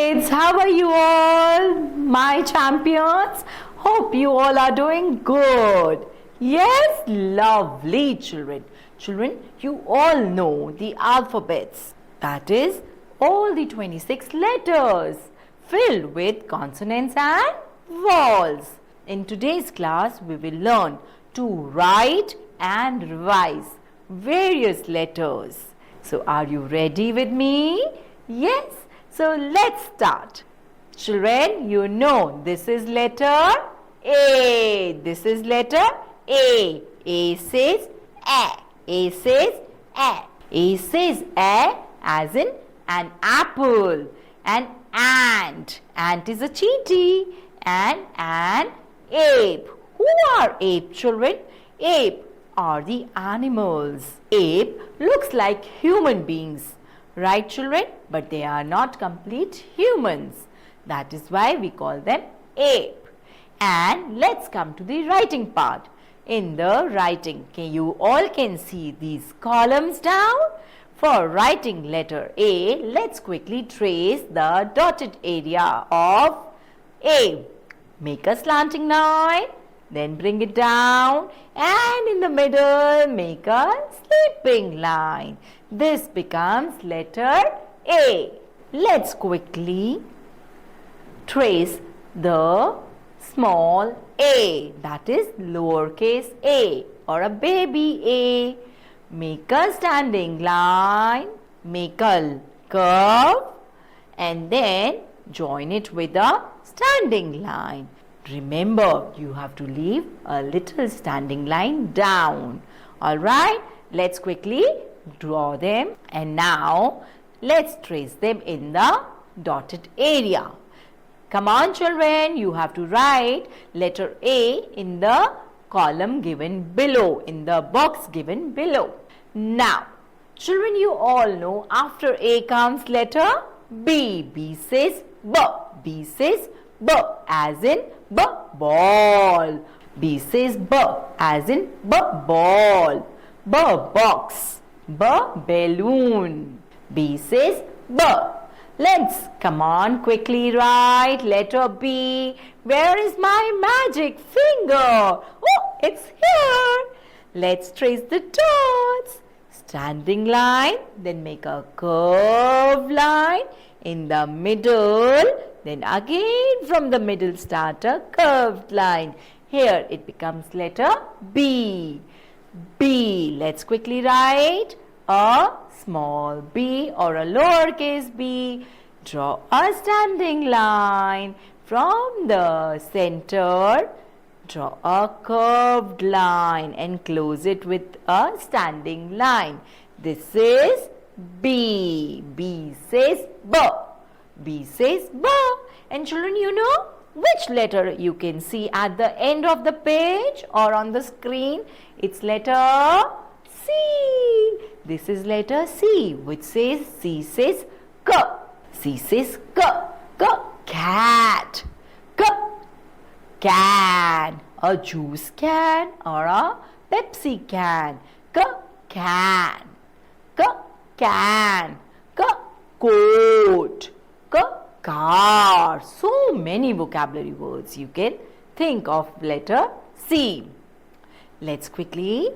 kids, how are you all? My champions? Hope you all are doing good. Yes, lovely children. Children, you all know the alphabets. That is, all the 26 letters filled with consonants and vowels. In today's class, we will learn to write and revise various letters. So, are you ready with me? Yes. So, let's start. Children, you know this is letter A. This is letter A. A says A. A says A. A says A as in an apple. An ant. Ant is a cheetah. And an ape. Who are ape, children? Ape are the animals. Ape looks like human beings. Right, children? But they are not complete humans. That is why we call them ape. And let's come to the writing part. In the writing, you all can see these columns down. For writing letter A, let's quickly trace the dotted area of A. Make a slanting line, then bring it down, and in the middle, make a sleeping line. This becomes letter A. Let's quickly trace the small a, that is lowercase a or a baby a. Make a standing line, make a curve, and then join it with a standing line. Remember, you have to leave a little standing line down. Alright, let's quickly draw them, and now let's trace them in the dotted area. Come on, children, you have to write letter A in the column given below, in the box given below. Now, children, you all know after A comes letter B. B says B. B says B as in B ball. B says B as in B ball. B box. B balloon. B says B. Let's come on quickly write letter B. Where is my magic finger? Oh, it's here. Let's trace the dots. Standing line, then make a curved line in the middle. Then again from the middle start a curved line. Here it becomes letter B. B. Let's quickly write a small b or a lowercase b. Draw a standing line from the center. Draw a curved line and close it with a standing line. This is B. B says B. B says B. And children, you know which letter you can see at the end of the page or on the screen? It's letter C. This is letter C, which says C says K. C says K. K. Cat. K. Can. A juice can or a Pepsi can. K. Can. K. Can. K. Coat. K. Car. So many vocabulary words you can think of letter C. Let's quickly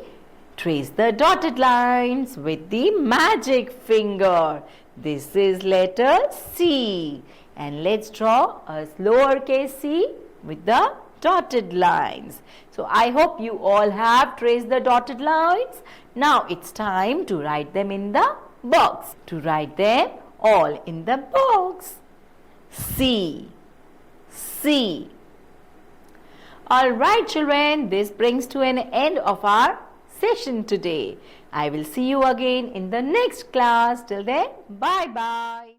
trace the dotted lines with the magic finger. This is letter C. And let's draw a lowercase c with the dotted lines. So I hope you all have traced the dotted lines. Now it's time to write them in the box. To write them all in the box. C. C. Alright, children, this brings to an end of our session today. I will see you again in the next class. Till then, bye-bye.